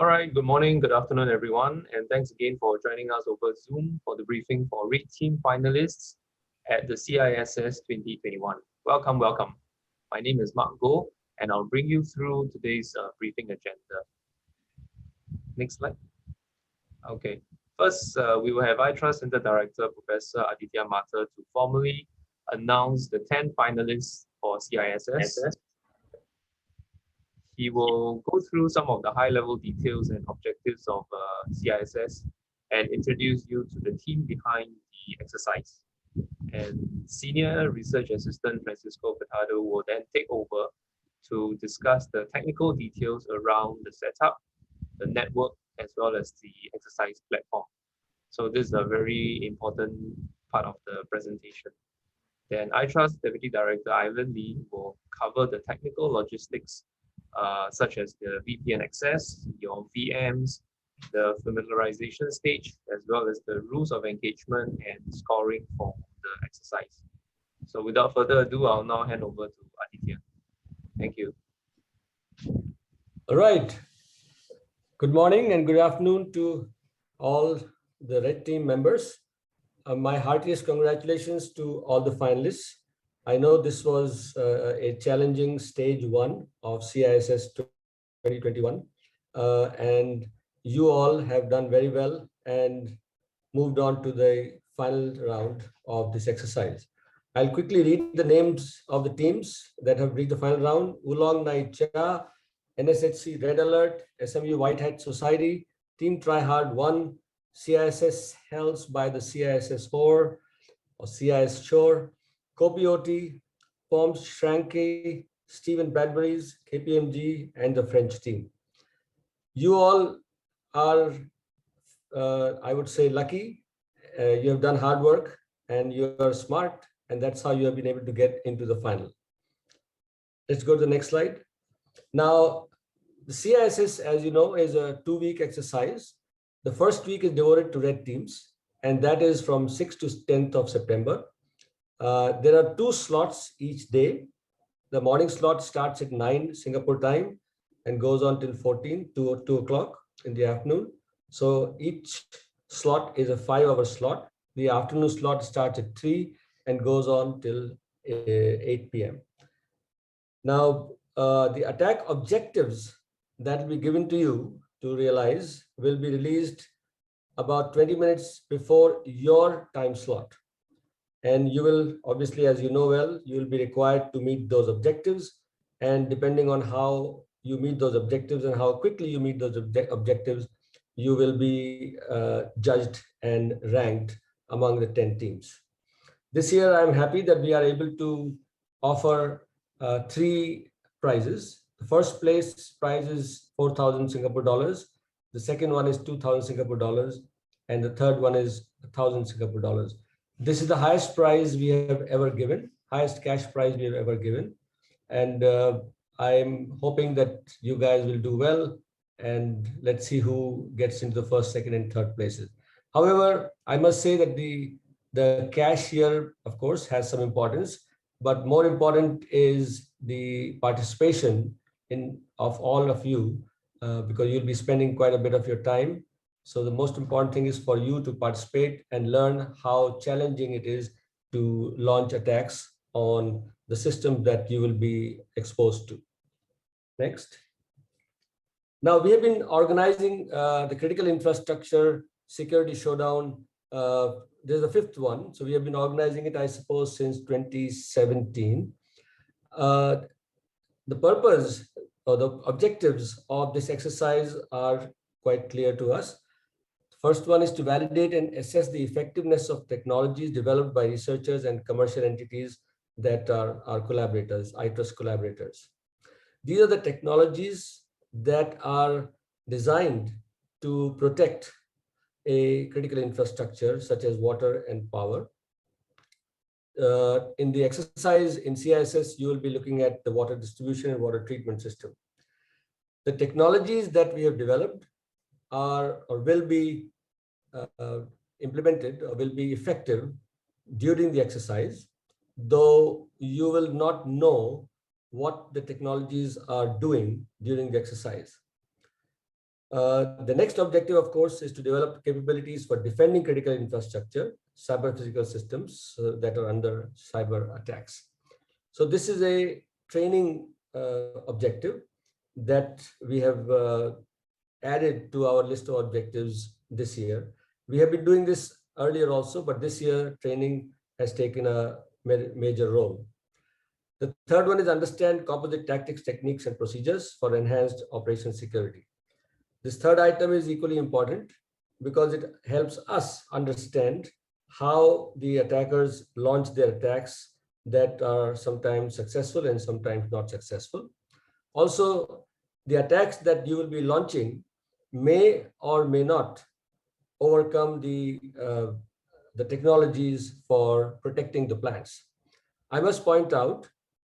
All right, good morning, good afternoon, everyone, and thanks again for joining us over Zoom for the briefing for Red Team finalists at the CISS 2021. Welcome, welcome. My name is Mark Goh, and I'll bring you through today's briefing agenda. Next slide. Okay, first, we will have iTrust Center Director, Professor Aditya Mathur, to formally announce the 10 finalists for CISS. He will go through some of the high-level details and objectives of CISS and introduce you to the team behind the exercise. And Senior Research Assistant Francisco Petado will then take over to discuss the technical details around the setup, the network, as well as the exercise platform. So this is a very important part of the presentation. Then iTrust Deputy Director Ivan Lee will cover the technical logistics such as the VPN Access, your VMs, the familiarization stage, as well as the rules of engagement and scoring for the exercise. So without further ado, I'll now hand over to Aditya. Thank you. All right. Good morning and good afternoon to all the Red Team members. My heartiest congratulations to all the finalists. I know this was a challenging stage 1 of CISS 2021, and you all have done very well and moved on to the final round of this exercise. I'll quickly read the names of the teams that have reached the final round. Oolong Nai Cha, NSHC Red Alert, SMU White Hat Society, Team Try Hard 1, CISS held by the CISS 4 or CIS Shore, Copioti, Poms Shranke, Stephen Bradbury's, KPMG, and the French team. You all are, I would say, lucky. You have done hard work and you are smart, and that's how you have been able to get into the final. Let's go to the next slide. Now, the CISS, as you know, is a 2-week exercise. The first week is devoted to red teams, and that is from 6th to 10th of September. There are 2 slots each day. The morning slot starts at 9 Singapore time and goes on till 2 o'clock in the afternoon. So each slot is a 5-hour slot. The afternoon slot starts at 3 and goes on till 8 p.m. Now, the attack objectives that will be given to you to realize will be released about 20 minutes before your time slot. And you will, obviously, as you know well, you will be required to meet those objectives. And depending on how you meet those objectives and how quickly you meet those objectives, you will be judged and ranked among the 10 teams. This year, I'm happy that we are able to offer 3 prizes. The first place prize is 4,000 Singapore dollars. The second one is 2,000 Singapore dollars. And the third one is 1,000 Singapore dollars. This is the highest prize we have ever given, highest cash prize we have ever given. And I'm hoping that you guys will do well. And let's see who gets into the first, second, and third places. However, I must say that the cash here, of course, has some importance. But more important is the participation of all of you, because you'll be spending quite a bit of your time. So the most important thing is for you to participate and learn how challenging it is to launch attacks on the system that you will be exposed to. Next. Now, we have been organizing the critical infrastructure security showdown. This is the 5th one. So we have been organizing it, I suppose, since 2017. The purpose or the objectives of this exercise are quite clear to us. First one is to validate and assess the effectiveness of technologies developed by researchers and commercial entities that are our collaborators, iTrust collaborators. These are the technologies that are designed to protect a critical infrastructure such as water and power. In the exercise in CISS, you will be looking at the water distribution and water treatment system. The technologies that we have developed are or will be implemented or will be effective during the exercise, though you will not know what the technologies are doing during the exercise. The next objective, of course, is to develop capabilities for defending critical infrastructure, cyber physical systems that are under cyber attacks. So this is a training objective that we have added to our list of objectives this year. We have been doing this earlier also, but this year training has taken a major role. The third one is understand composite tactics, techniques, and procedures for enhanced operation security. This third item is equally important because it helps us understand how the attackers launch their attacks that are sometimes successful and sometimes not successful. Also, the attacks that you will be launching may or may not overcome the technologies for protecting the plants. I must point out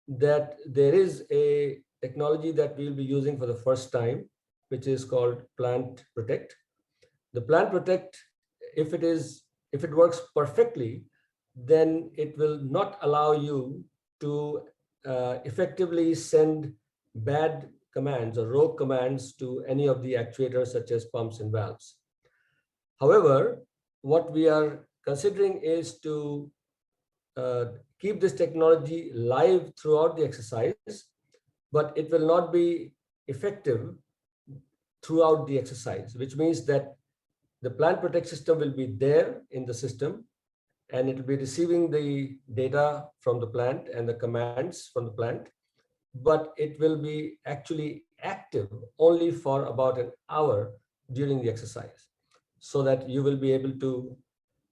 that there is a technology that we'll be using for the first time, which is called Plant Protect. The Plant Protect, if it works perfectly, then it will not allow you to effectively send bad commands or rogue commands to any of the actuators such as pumps and valves. However, what we are considering is to keep this technology live throughout the exercise, but it will not be effective throughout the exercise, which means that the Plant Protect system will be there in the system and it will be receiving the data from the plant and the commands from the plant, but it will be actually active only for about an hour during the exercise, so that you will be able to,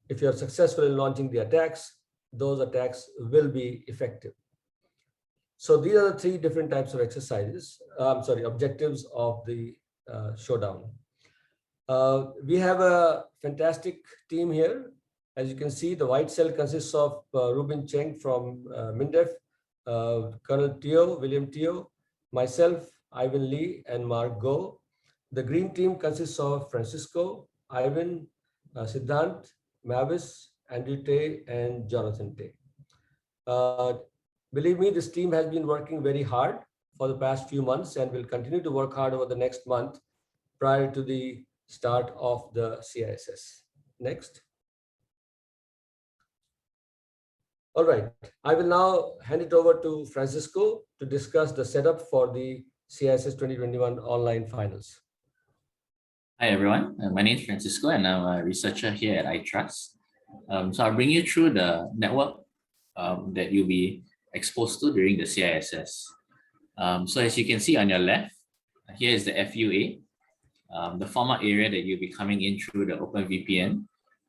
if you are successful in launching the attacks, those attacks will be effective. So these are the three different types of exercises, objectives of the showdown. We have a fantastic team here. As you can see, the white cell consists of Ruben Cheng from MINDEF, Colonel Teo, William Teo, myself, Ivan Lee, and Mark Go. The green team consists of Francisco, Ivan, Siddhant, Mavis, Andrew Tay, and Jonathan Tay. Believe me, this team has been working very hard for the past few months and will continue to work hard over the next month prior to the start of the CISS. Next. All right, I will now hand it over to Francisco to discuss the setup for the CISS 2021 online finals. Hi everyone, my name is Francisco and I'm a researcher here at iTrust. So I'll bring you through the network that you'll be exposed to during the CISS. So as you can see on your left, here is the FUA, the format area that you'll be coming in through the OpenVPN.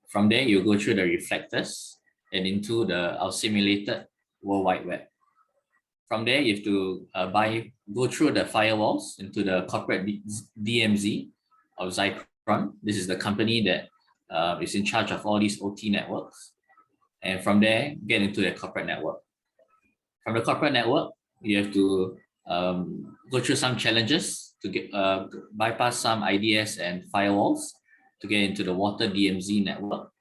From there, you'll go through the reflectors and into our simulated World Wide Web. From there, you have to go through the firewalls into the corporate DMZ of Zycron. This is the company that is in charge of all these OT networks. And from there, get into the corporate network. From the corporate network, you have to go through some challenges to get bypass some IDS and firewalls to get into the water DMZ network.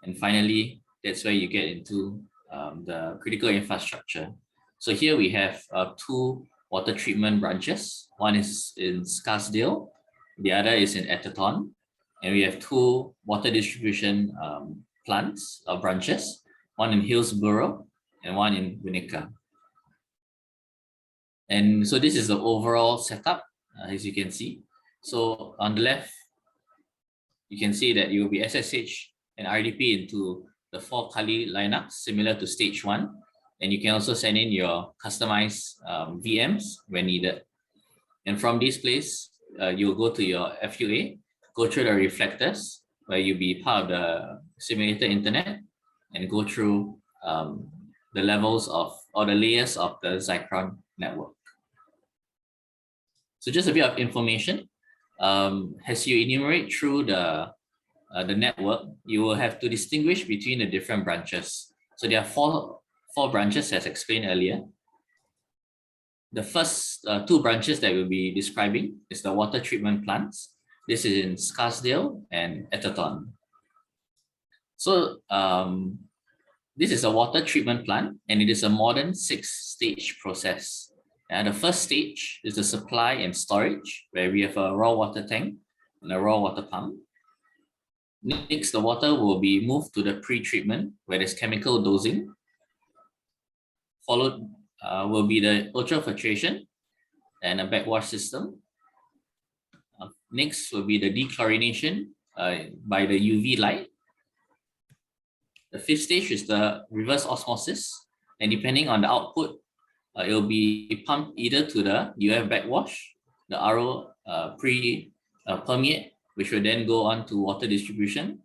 And finally, that's where you get into the critical infrastructure. So here we have two water treatment branches. One is in Scarsdale, the other is in Atherton. And we have two water distribution plants or branches, one in Hillsborough and one in Winnica. And so this is the overall setup, as you can see. So on the left, you can see that you will be SSH and RDP into the 4 Kali lineup, similar to stage 1. And you can also send in your customized VMs when needed. And from this place, you'll go to your FUA, go through the reflectors, where you'll be part of the simulated internet, and go through the levels of, or the layers of the Zycron network. So just a bit of information. As you enumerate through the network, you will have to distinguish between the different branches. So there are four branches, as explained earlier. The first 2 branches that we'll be describing is the water treatment plants. This is in Scarsdale and Atherton. So this is a water treatment plant, and it is a modern 6-stage process. And the first stage is the supply and storage, where we have a raw water tank and a raw water pump. Next, the water will be moved to the pre-treatment where there's chemical dosing. Followed will be the ultrafiltration and a backwash system. Next will be the dechlorination by the UV light. The fifth stage is the reverse osmosis, and depending on the output, it will be pumped either to the UF backwash, the RO permeate, which will then go on to water distribution,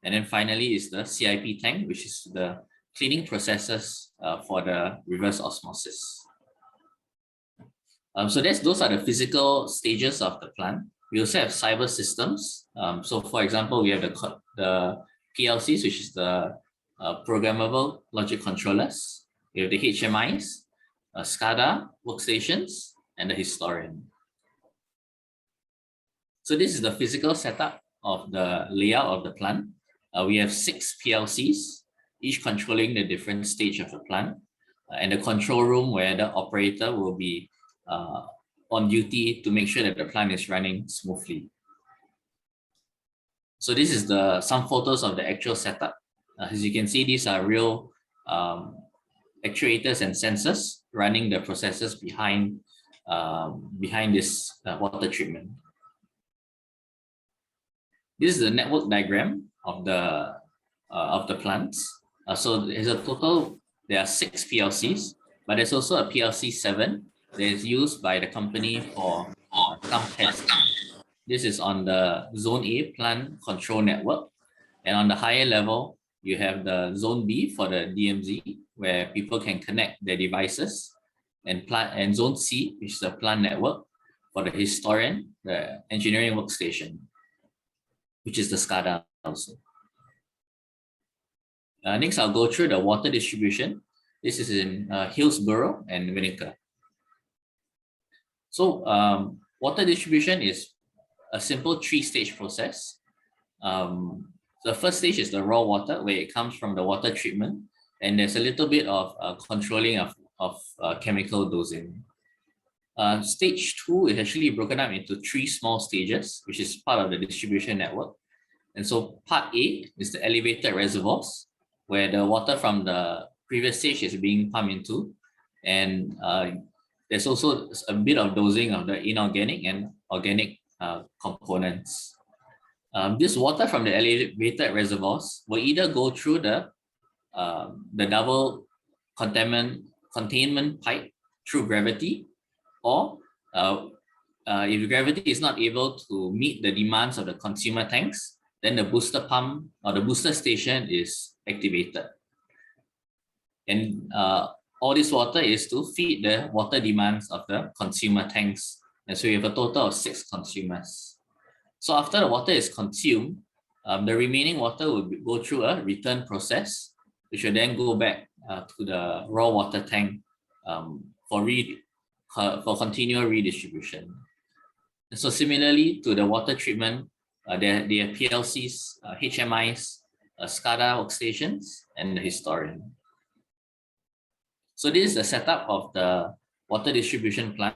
and then finally is the CIP tank, which is the cleaning processes for the reverse osmosis. So those are the physical stages of the plant. We also have cyber systems. So for example, we have the PLCs, which is the programmable logic controllers. We have the HMIs, SCADA workstations, and the historian. So this is the physical setup of the layout of the plant. We have 6 PLCs, each controlling the different stage of the plant, and the control room where the operator will be on duty to make sure that the plant is running smoothly. So this is some photos of the actual setup. As you can see, these are real actuators and sensors running the processes behind this water treatment. This is the network diagram of the plants. So there's a total, there are 6 PLCs, but there's also a PLC 7 that is used by the company for some testing. This is on the Zone A plant control network. And on the higher level, you have the Zone B for the DMZ, where people can connect their devices, and Zone C, which is the plant network, for the historian, the engineering workstation, which is the SCADA also. Next, I'll go through the water distribution. This is in Hillsborough and Winnica. So water distribution is a simple 3-stage process. The first stage is the raw water, where it comes from the water treatment, and there's a little bit of controlling of chemical dosing. Stage 2 is actually broken up into 3 small stages, which is part of the distribution network. And so part A is the elevated reservoirs, where the water from the previous stage is being pumped into, and there's also a bit of dosing of the inorganic and organic components. This water from the elevated reservoirs will either go through the double containment pipe through gravity, or if gravity is not able to meet the demands of the consumer tanks, then the booster pump or the booster station is activated. And all this water is to feed the water demands of the consumer tanks. And so you have a total of 6 consumers. So after the water is consumed, the remaining water will go through a return process, which will then go back to the raw water tank for continual redistribution. And so similarly to the water treatment, there are PLCs, HMIs, SCADA workstations, and the historian. So this is the setup of the water distribution plant.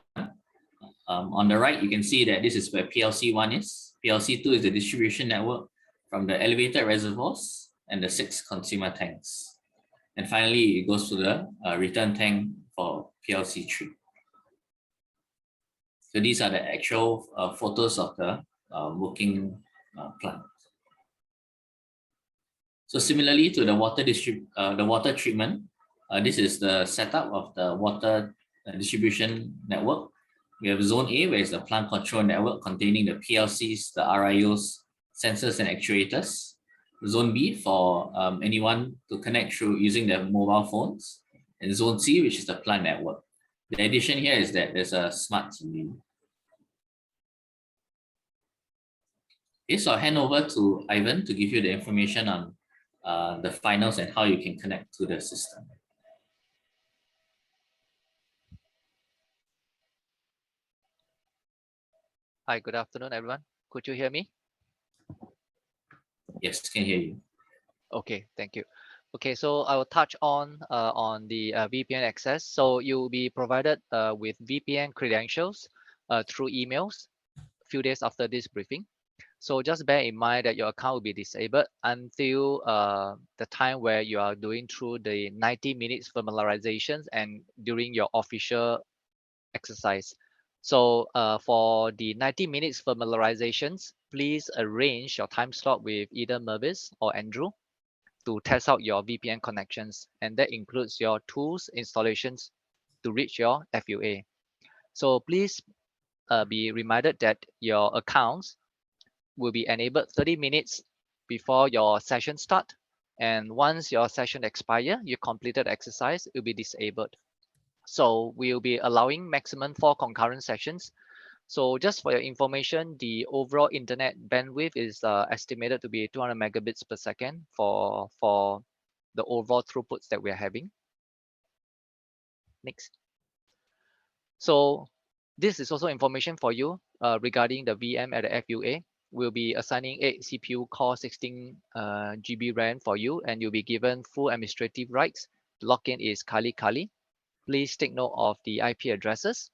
On the right, you can see that this is where PLC 1 is. PLC 2 is the distribution network from the elevated reservoirs and the 6 consumer tanks. And finally, it goes to the return tank for PLC 3. So these are the actual photos of the working plant. So similarly to the water treatment, this is the setup of the water distribution network. We have Zone A, where is the plant control network containing the PLCs, the RIOs, sensors, and actuators. Zone B for anyone to connect through using their mobile phones. And Zone C, which is the plant network. The addition here is that there's a smart TV. Okay, so I'll hand over to Ivan to give you the information on the finals and how you can connect to the system. Hi, good afternoon, everyone. Could you hear me? Yes, can hear you. Okay, thank you. Okay, so I will touch on the VPN access. So you'll be provided with VPN credentials through emails a few days after this briefing. So just bear in mind that your account will be disabled until the time where you are doing through the 90 minutes familiarizations and during your official exercise. So for the 90 minutes familiarizations, please arrange your time slot with either Mervis or Andrew to test out your VPN connections, and that includes your tools installations to reach your FUA. So please be reminded that your accounts will be enabled 30 minutes before your session start, and once your session expire, you completed exercise, it will be disabled. So we'll be allowing maximum 4 concurrent sessions. So just for your information, the overall internet bandwidth is estimated to be 200 megabits per second for the overall throughputs that we're having. Next. So this is also information for you regarding the VM at the FUA. We'll be assigning 8 CPU core 16 GB RAM for you, and you'll be given full administrative rights. The login is Kali. Please take note of the IP addresses.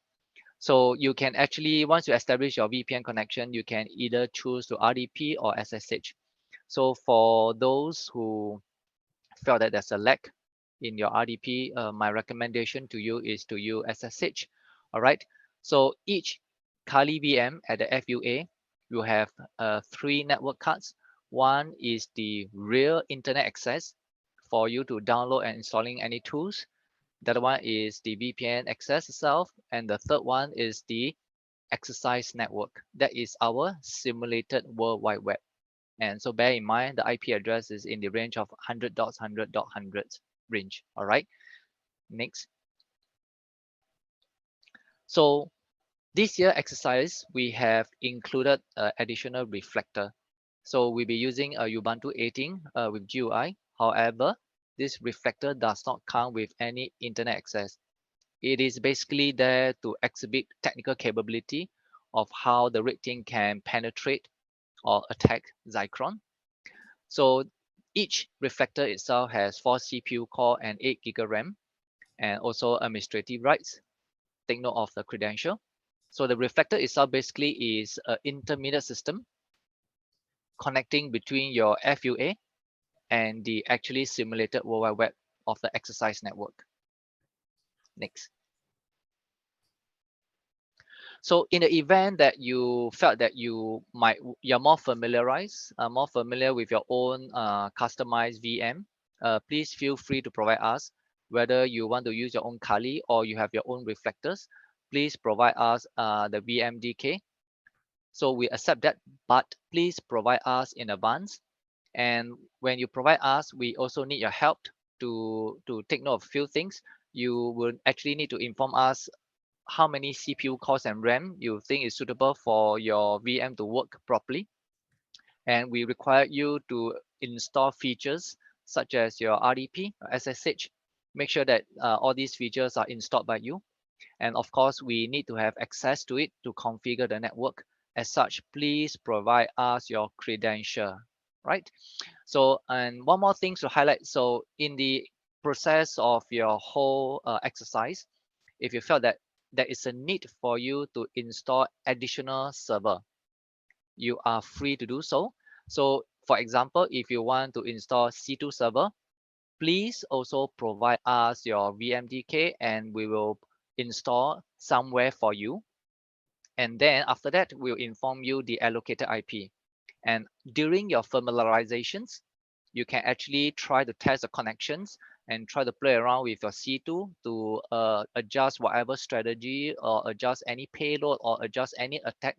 So you can actually, once you establish your VPN connection, you can either choose to RDP or SSH. So for those who felt that there's a lag in your RDP, my recommendation to you is to use SSH. All right. So each Kali VM at the FUA will have 3 network cards. One is the real internet access for you to download and installing any tools. The other one is the VPN access itself, and the third one is the exercise network. That is our simulated World Wide Web. And so bear in mind, the IP address is in the range of 100.100.100 range. All right. Next. So this year exercise, we have included additional reflector. So we'll be using a Ubuntu 18 with GUI. However, this reflector does not come with any internet access. It is basically there to exhibit technical capability of how the red team can penetrate or attack Zycron. So each reflector itself has 4 CPU core and 8 GB RAM, and also administrative rights. Take note of the credential. So the reflector itself basically is an intermediate system connecting between your FUA and the actually simulated World Wide Web of the exercise network. Next. So in the event that you felt that you're more familiar with your own customized VM, please feel free to provide us. Whether you want to use your own Kali or you have your own reflectors, please provide us the VMDK. So we accept that, but please provide us in advance. And when you provide us, we also need your help to take note of a few things. You will actually need to inform us how many CPU cores and RAM you think is suitable for your VM to work properly. And we require you to install features such as your RDP, SSH. Make sure that all these features are installed by you. And of course, we need to have access to it to configure the network. As such, please provide us your credential, right? So, and one more thing to highlight. So in the process of your whole exercise, if you felt that there is a need for you to install additional server, you are free to do so. So for example, if you want to install C2 server, please also provide us your VMDK and we will install somewhere for you. And then after that, we'll inform you the allocated IP. And during your familiarizations, you can actually try to test the connections and try to play around with your C2 to adjust whatever strategy or adjust any payload or adjust any attack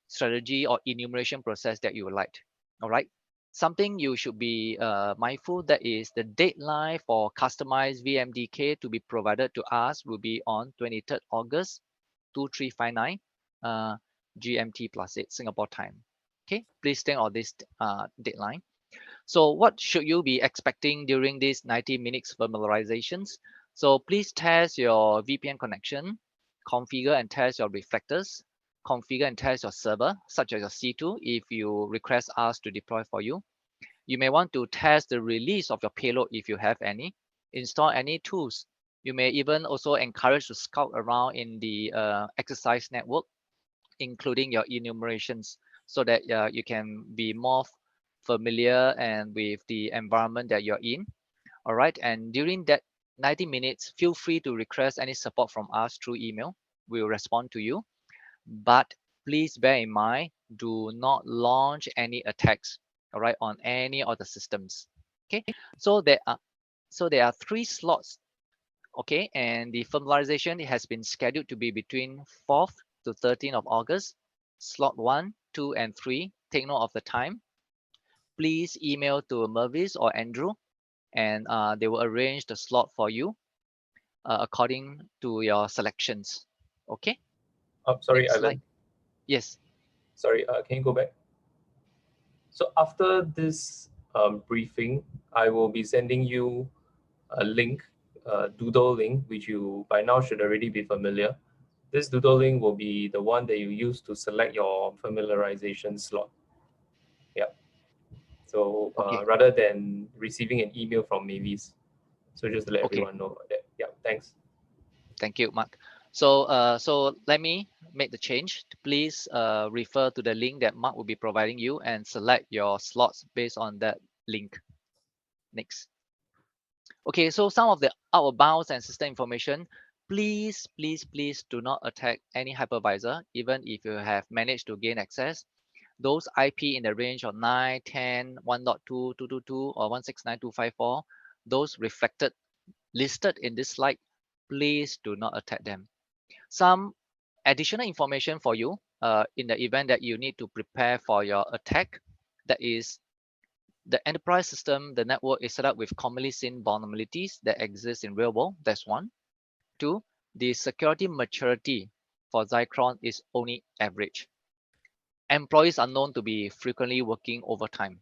strategy or enumeration process that you would like. All right. Something you should be mindful that is the deadline for customized VMDK to be provided to us will be on 23rd August 2359 GMT +8 Singapore time. Okay, please stay on this deadline. So what should you be expecting during these 90 minutes familiarizations? So please test your VPN connection, configure and test your reflectors, configure and test your server, such as your C2 if you request us to deploy for you. You may want to test the release of your payload if you have any, install any tools. You may even also encourage to scout around in the exercise network, including your enumerations. so that you can be more familiar and with the environment that you're in. All right, and during that 90 minutes, feel free to request any support from us through email. We will respond to you. But please bear in mind, do not launch any attacks, all right, on any of the systems. Okay, so there are 3 slots. Okay, and the familiarization has been scheduled to be between 4th to 13th of August. Slot 1, 2, and 3. Take note of the time. Please email to Mervis or Andrew, and they will arrange the slot for you according to your selections. Okay. Sorry, Next slide. Ivan. Yes. Sorry, can you go back? So after this briefing, I will be sending you a link, a Doodle link, which you by now should already be familiar. This Doodle link will be the one that you use to select your familiarization slot. Yeah. So Okay. rather than receiving an email from Mavis. So just to let Okay. everyone know about that. Yeah, thanks. Thank you, Mark. So let me make the change. Please refer to the link that Mark will be providing you and select your slots based on that link. Next. Okay, so some of the out of bounds and system information, please do not attack any hypervisor, even if you have managed to gain access. Those IP in the range of 9, 10, 1.2, 222, or 169.254, those listed in this slide, please do not attack them. Some additional information for you in the event that you need to prepare for your attack, that is, the enterprise system, the network is set up with commonly seen vulnerabilities that exist in real world. That's 1. 2, the security maturity for Zycron is only average. Employees are known to be frequently working overtime,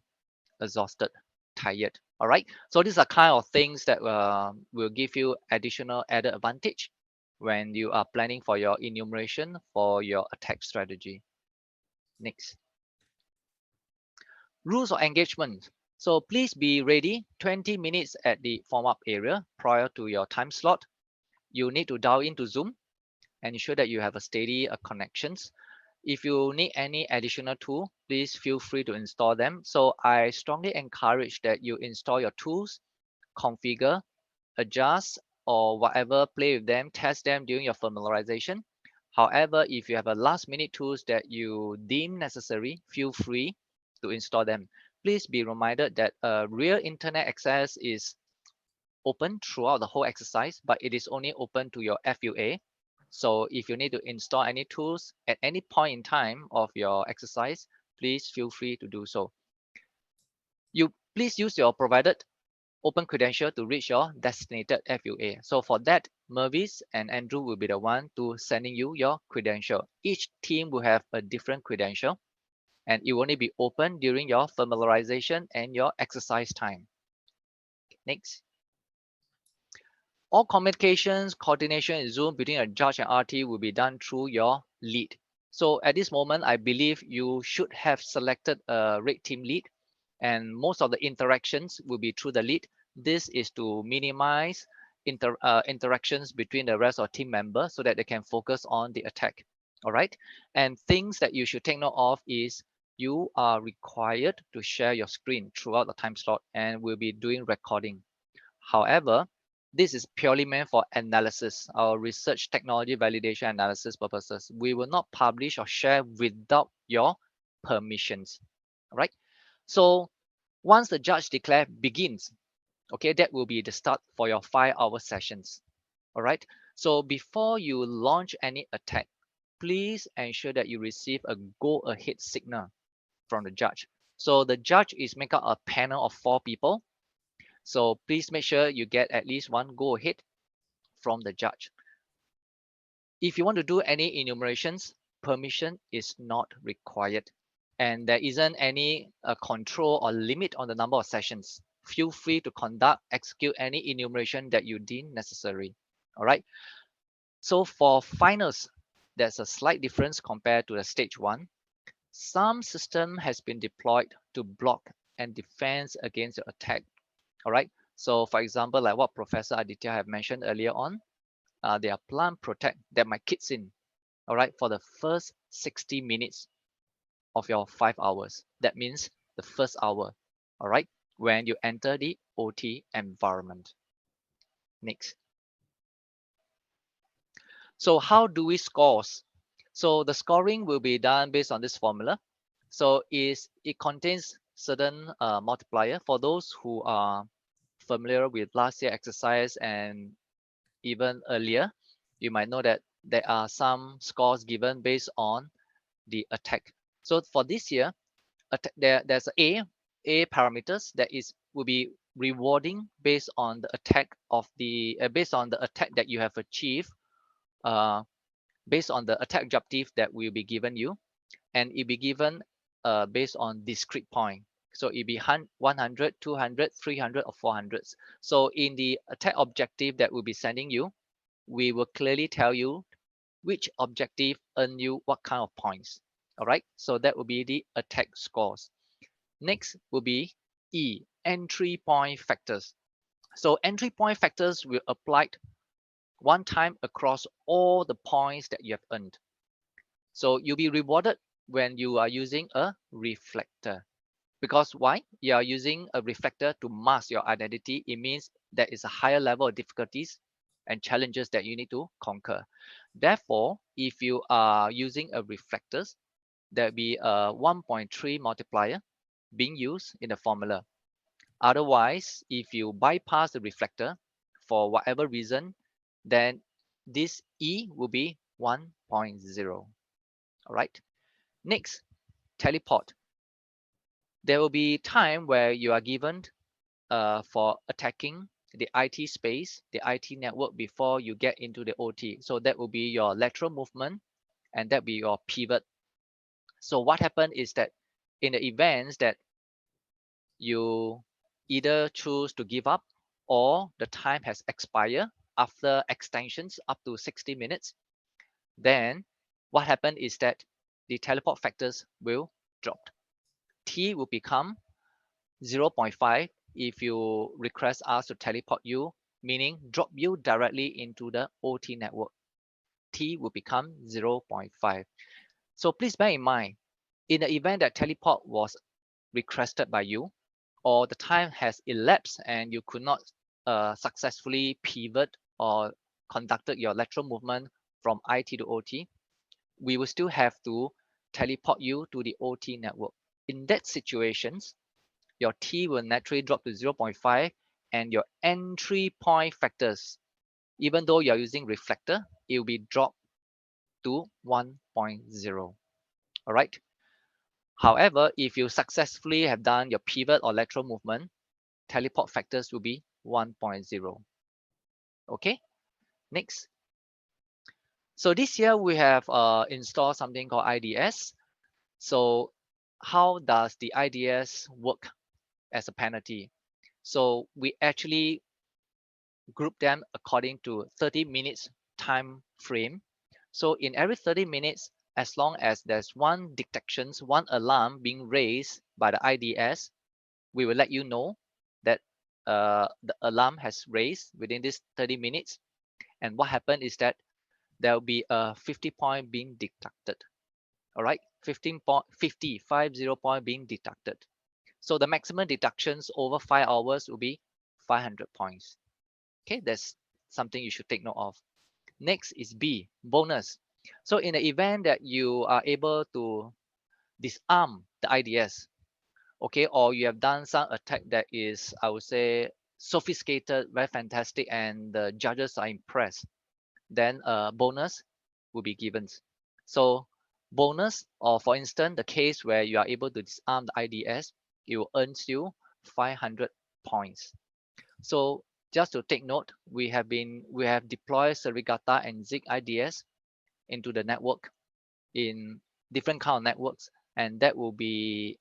exhausted, tired. All right. So these are kind of things that will give you additional added advantage when you are planning for your enumeration for your attack strategy. Next. Rules of engagement. So please be ready 20 minutes at the form up area prior to your time slot. You need to dial into Zoom and ensure that you have a steady connections. If you need any additional tool, please feel free to install them. So I strongly encourage that you install your tools, configure, adjust, or whatever, play with them, test them during your familiarization. However, if you have a last minute tools that you deem necessary, feel free to install them. Please be reminded that real internet access is open throughout the whole exercise, but it is only open to your FUA. So if you need to install any tools at any point in time of your exercise, please feel free to do so. You please use your provided open credential to reach your designated FUA. So for that, Mervis and Andrew will be the one to sending you your credential. Each team will have a different credential, and it will only be open during your familiarization and your exercise time. Next. All communications, coordination in Zoom between a judge and RT will be done through your lead. So at this moment, I believe you should have selected a red team lead, and most of the interactions will be through the lead. This is to minimize interactions between the rest of team members so that they can focus on the attack. All right. And things that you should take note of is you are required to share your screen throughout the time slot and will be doing recording. However, this is purely meant for analysis, our research technology validation analysis purposes. We will not publish or share without your permissions. All right. So once the judge declare begins, okay, that will be the start for your 5-hour sessions. All right. So before you launch any attack, please ensure that you receive a go ahead signal from the judge. So the judge is make up a panel of 4 people. So please make sure you get at least one go ahead from the judge. If you want to do any enumerations, permission is not required. And there isn't any control or limit on the number of sessions. Feel free to conduct, execute any enumeration that you deem necessary. All right. So for finals, there's a slight difference compared to the stage 1. Some system has been deployed to block and defense against your attack. All right. So for example, like what Professor Aditya have mentioned earlier on, there are plant protect that might kicks in, all right, for the first 60 minutes of your 5 hours. That means the first hour, all right, when you enter the OT environment. Next. So how do we score? So the scoring will be done based on this formula. So it contains certain multiplier. For those who are familiar with last year exercise and even earlier, you might know that there are some scores given based on the attack. So for this year, there's a parameters that will be rewarding based on the attack of the based on the attack that you have achieved, based on the attack objective that will be given you, and it be given based on discrete point. So it be 100, 200, 300, or 400. So in the attack objective that we'll be sending you, we will clearly tell you which objective earn you what kind of points. All right, so that will be the attack scores. Next will be E, entry point factors. So entry point factors will apply one time across all the points that you have earned. So you'll be rewarded when you are using a reflector. Because why? You are using a reflector to mask your identity. It means there is a higher level of difficulties and challenges that you need to conquer. Therefore, if you are using a reflectors, there will be a 1.3 multiplier being used in the formula. Otherwise, if you bypass the reflector for whatever reason, then this E will be 1.0. All right. Next, teleport. There will be time where you are given for attacking the IT space, the IT network before you get into the OT. So that will be your lateral movement, and that will be your pivot. So what happened is that in the events that you either choose to give up or the time has expired after extensions up to 60 minutes, then what happened is that the teleport factors will drop. T will become 0.5 if you request us to teleport you, meaning drop you directly into the OT network. T will become 0.5. So please bear in mind, in the event that teleport was requested by you, or the time has elapsed and you could not successfully pivot or conducted your lateral movement from IT to OT, we will still have to teleport you to the OT network. In that situations, your T will naturally drop to 0.5, and your entry point factors, even though you're using reflector, it will be dropped to 1.0. All right. However, if you successfully have done your pivot or lateral movement, teleport factors will be 1.0. Okay, next. So this year we have installed something called IDS. So how does the IDS work as a penalty? So we actually group them according to 30 minutes time frame. So in every 30 minutes, as long as there's one detection, one alarm being raised by the IDS, we will let you know that the alarm has raised within this 30 minutes. And what happened is that there will be a 50 point being deducted. All right, 50 point being deducted. So the maximum deductions over 5 hours will be 500 points. Okay, that's something you should take note of. Next is B, bonus. So in the event that you are able to disarm the IDS, okay, or you have done some attack that is, I would say, sophisticated, very fantastic, and the judges are impressed, then a bonus will be given. So bonus, or for instance, the case where you are able to disarm the IDS, it will earn you 500 points. So just to take note, we have deployed Surigata and Zig IDS into the network in different kind of networks, and that will be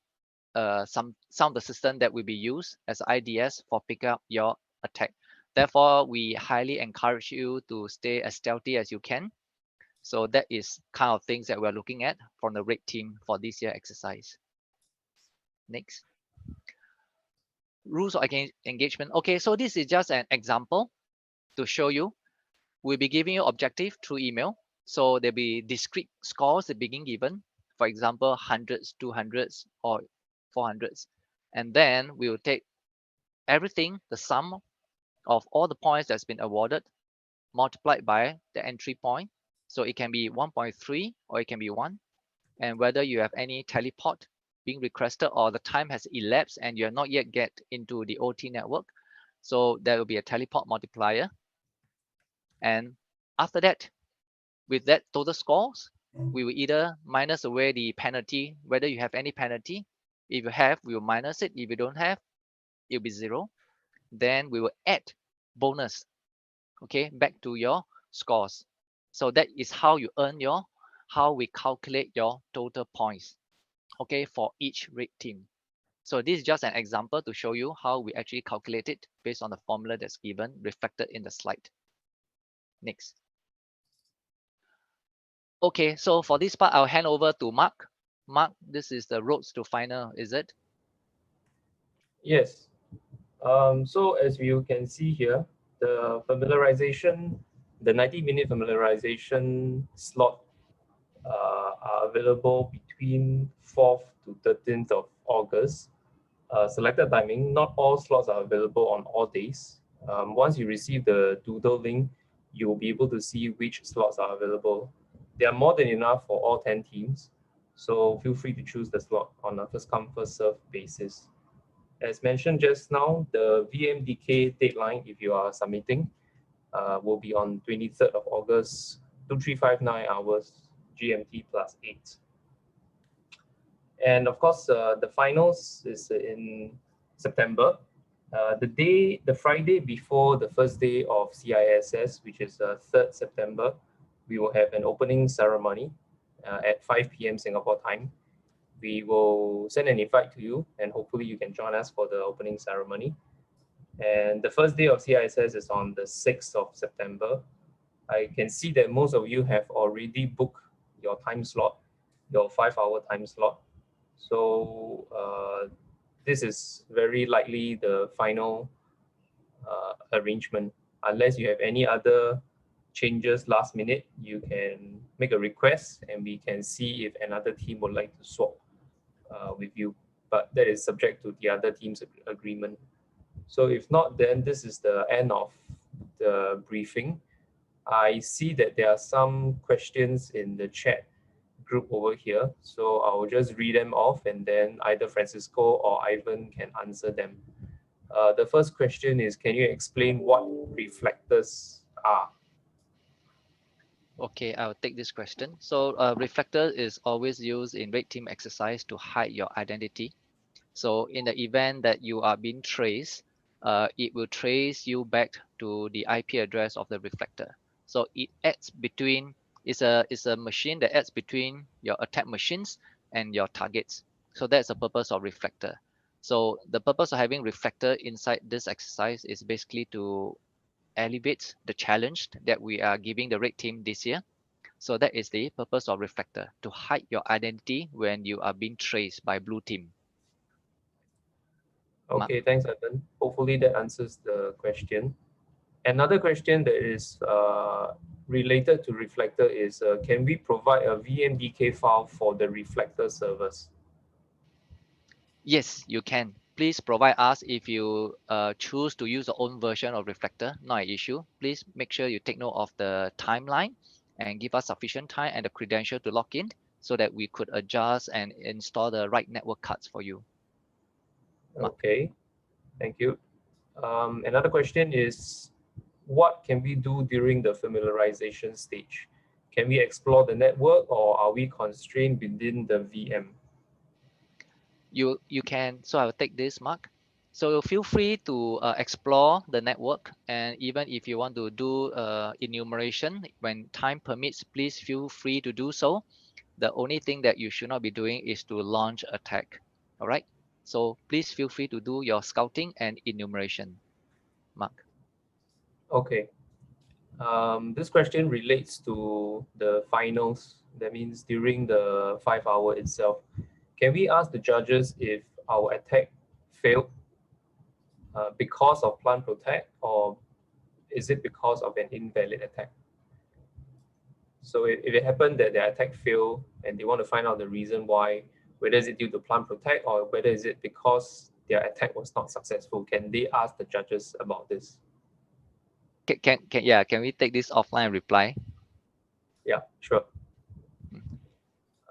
some of the system that will be used as IDS for pick up your attack. Therefore, we highly encourage you to stay as stealthy as you can. So that is kind of things that we're looking at from the red team for this year exercise. Next. Rules of engagement. Okay, so this is just an example to show you. We'll be giving you objective through email. So there'll be discrete scores that being given. for example, hundreds, 200s, or 400s. And then we will take everything, the sum of all the points that's been awarded, multiplied by the entry point. So it can be 1.3 or it can be 1. And whether you have any teleport being requested or the time has elapsed and you have not yet get into the OT network, so there will be a teleport multiplier. And after that, with that total scores, we will either minus away the penalty, whether you have any penalty. If you have, we will minus it. If you don't have, it will be 0. Then we will add bonus, okay, back to your scores. So that is how you earn how we calculate your total points, okay, for each red team. So this is just an example to show you how we actually calculate it based on the formula that's given, reflected in the slide. Next. Okay, so for this part, I'll hand over to Mark. Mark, this is the roads to final, is it? Yes. So as you can see here, the familiarization, the 90-minute familiarization slot are available between 4th to 13th of August. Selected timing, not all slots are available on all days. Once you receive the Doodle link, you will be able to see which slots are available. There are more than enough for all 10 teams, so feel free to choose the slot on a first come, first served basis. As mentioned just now, the VMDK deadline, if you are submitting, will be on 23rd of August, 2359 hours GMT plus 8. And of course, the finals is in September. The Friday before the first day of CISS, which is 3rd September, we will have an opening ceremony at 5 p.m. Singapore time. We will send an invite to you, and hopefully you can join us for the opening ceremony. And the first day of CISS is on the 6th of September. I can see that most of you have already booked your time slot, your 5-hour time slot. So this is very likely the final arrangement. Unless you have any other changes last minute, you can make a request and we can see if another team would like to swap with you. But that is subject to the other team's agreement. So if not, then this is the end of the briefing. I see that there are some questions in the chat group over here. So I'll just read them off and then either Francisco or Ivan can answer them. The first question is, can you explain what reflectors are? Okay, I'll take this question. So reflector is always used in red team exercise to hide your identity. So in the event that you are being traced, it will trace you back to the IP address of the reflector. So it adds between, it's a machine that adds between your attack machines and your targets. So that's the purpose of reflector. So the purpose of having reflector inside this exercise is basically to elevate the challenge that we are giving the red team this year. So that is the purpose of reflector, to hide your identity when you are being traced by blue team. Okay, thanks, Ivan. Hopefully that answers the question. Another question that is related to reflector is, can we provide a VMDK file for the reflector servers? Yes, you can. Please provide us if you choose to use your own version of reflector, not an issue. Please make sure you take note of the timeline and give us sufficient time and the credential to log in so that we could adjust and install the right network cards for you. Okay, thank you. Another question is, what can we do during the familiarization stage? Can we explore the network or are we constrained within the VM? You can, so I'll take this, Mark. So feel free to explore the network, and even if you want to do enumeration when time permits, please feel free to do so. The only thing that you should not be doing is to launch attack. All right. So please feel free to do your scouting and enumeration, Mark. Okay. This question relates to the finals. That means during the 5-hour itself. Can we ask the judges if our attack failed because of plant protect, or is it because of an invalid attack? So if it happened that the attack failed and they want to find out the reason why, whether is it due to plant protect or whether is it because their attack was not successful, can they ask the judges about this? Can we take this offline and reply? Yeah, sure.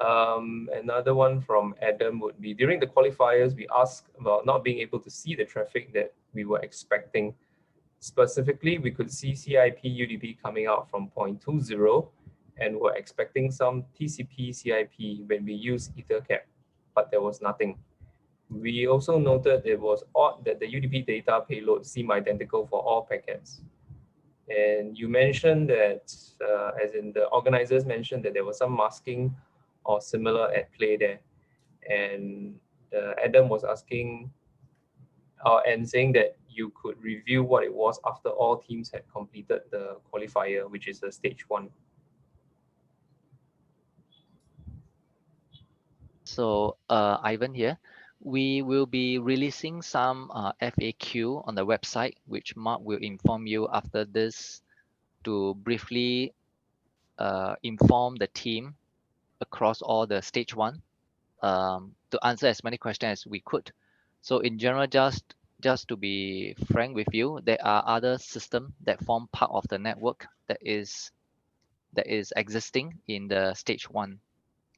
Another one from Adam would be, during the qualifiers, we asked about not being able to see the traffic that we were expecting. Specifically, we could see CIP UDP coming out from 0.20 and were expecting some TCP CIP when we used EtherCAP, but there was nothing. We also noted it was odd that the UDP data payload seemed identical for all packets. And you mentioned that, as in the organizers mentioned that there was some masking or similar at play there. And Adam was asking and saying that you could review what it was after all teams had completed the qualifier, which is the stage 1. So Ivan here. We will be releasing some FAQ on the website, which Mark will inform you after this to briefly inform the team across all the stage 1 to answer as many questions as we could. So in general, just to be frank with you, there are other systems that form part of the network that is existing in the stage 1,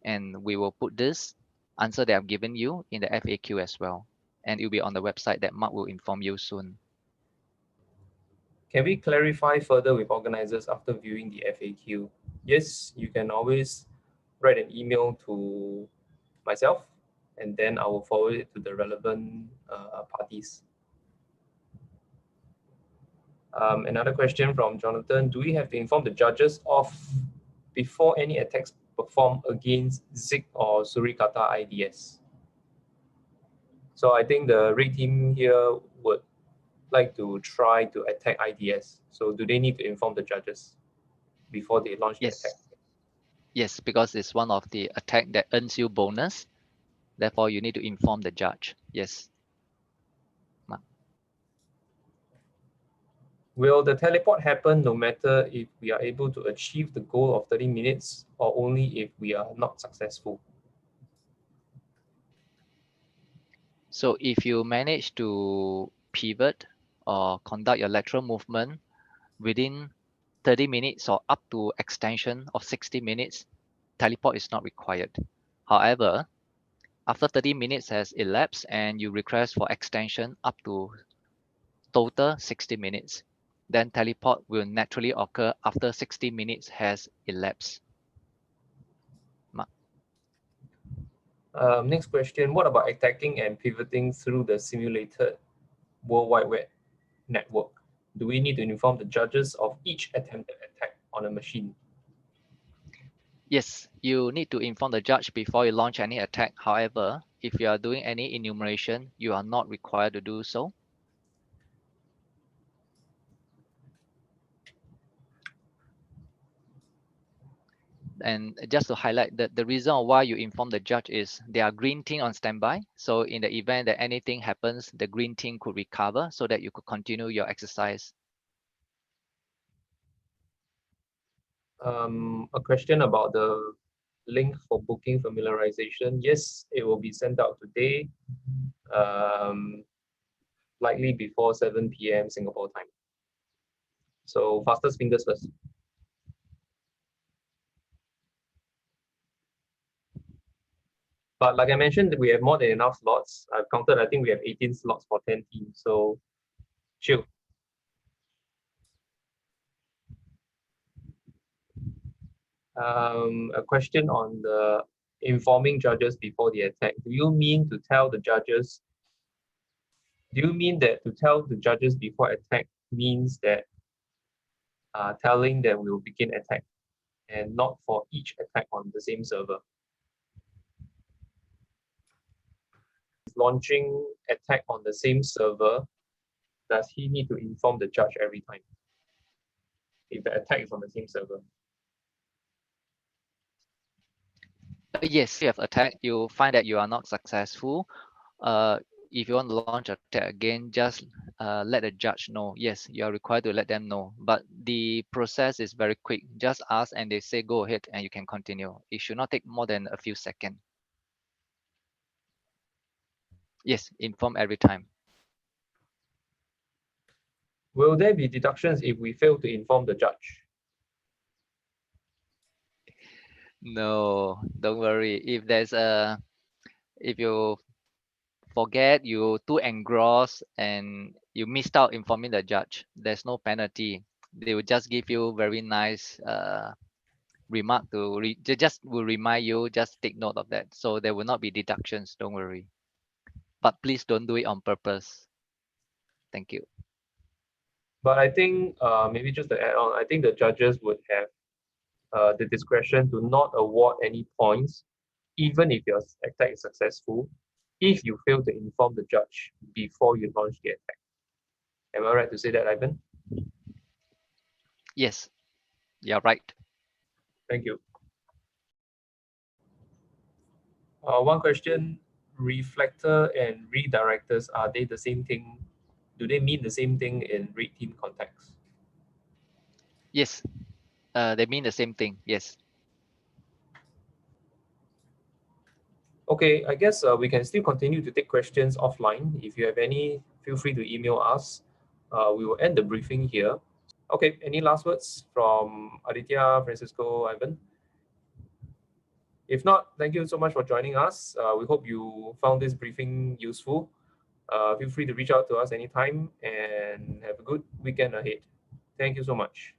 and we will put this answer that I've given you in the FAQ as well, and it will be on the website that Mark will inform you soon. Can we clarify further with organizers after viewing the FAQ? Yes, you can always write an email to myself, and then I will forward it to the relevant parties. Another question from Jonathan, do we have to inform the judges of before any attacks performed against ZIG or Suricata IDS? So I think the RAID team here would like to try to attack IDS. So do they need to inform the judges before they launch the attack? Yes, because it's one of the attack that earns you bonus. Therefore, you need to inform the judge. Yes. Will the teleport happen no matter if we are able to achieve the goal of 30 minutes or only if we are not successful? So if you manage to pivot or conduct your lateral movement within 30 minutes or up to extension of 60 minutes, teleport is not required. However, after 30 minutes has elapsed and you request for extension up to total 60 minutes, then teleport will naturally occur after 60 minutes has elapsed. Next question, what about attacking and pivoting through the simulated World Wide Web network? Do we need to inform the judges of each attempted attack on a machine? Yes, you need to inform the judge before you launch any attack. However, if you are doing any enumeration, you are not required to do so. And just to highlight that the reason why you inform the judge is there are green team on standby. So in the event that anything happens, the green team could recover so that you could continue your exercise. A question about the link for booking familiarization. Yes, it will be sent out today, likely before 7 p.m. Singapore time. So fastest fingers first. But like I mentioned, we have more than enough slots. I've counted, I think we have 18 slots for 10 teams. So chill. A question on the informing judges before the attack. Do you mean to tell the judges? Do you mean that to tell the judges before attack means that telling them we will begin attack and not for each attack on the same server? Launching attack on the same server, does he need to inform the judge every time if the attack is on the same server? Yes, if you have attacked, you find that you are not successful. if you want to launch a attack again, just let the judge know. Yes, you are required to let them know. But the process is very quick. Just ask and they say go ahead and you can continue. It should not take more than a few seconds. Yes, inform every time. Will there be deductions if we fail to inform the judge? No, don't worry. If you forget, you too engrossed and you missed out informing the judge, there's no penalty. They will just give you very nice remark they just will remind you, just take note of that. So there will not be deductions, don't worry. But please don't do it on purpose. Thank you. But I think maybe just to add on, I think the judges would have the discretion to not award any points, even if your attack is successful, if you fail to inform the judge before you launch the attack. Am I right to say that, Ivan? Yes, you're right. Thank you. One question, reflector and redirectors, are they the same thing? Do they mean the same thing in red team context? Yes, they mean the same thing. Yes. Okay, I guess we can still continue to take questions offline. If you have any, feel free to email us. We will end the briefing here. Okay, any last words from Aditya, Francisco, Ivan? If not, thank you so much for joining us. We hope you found this briefing useful. Feel free to reach out to us anytime and have a good weekend ahead. Thank you so much.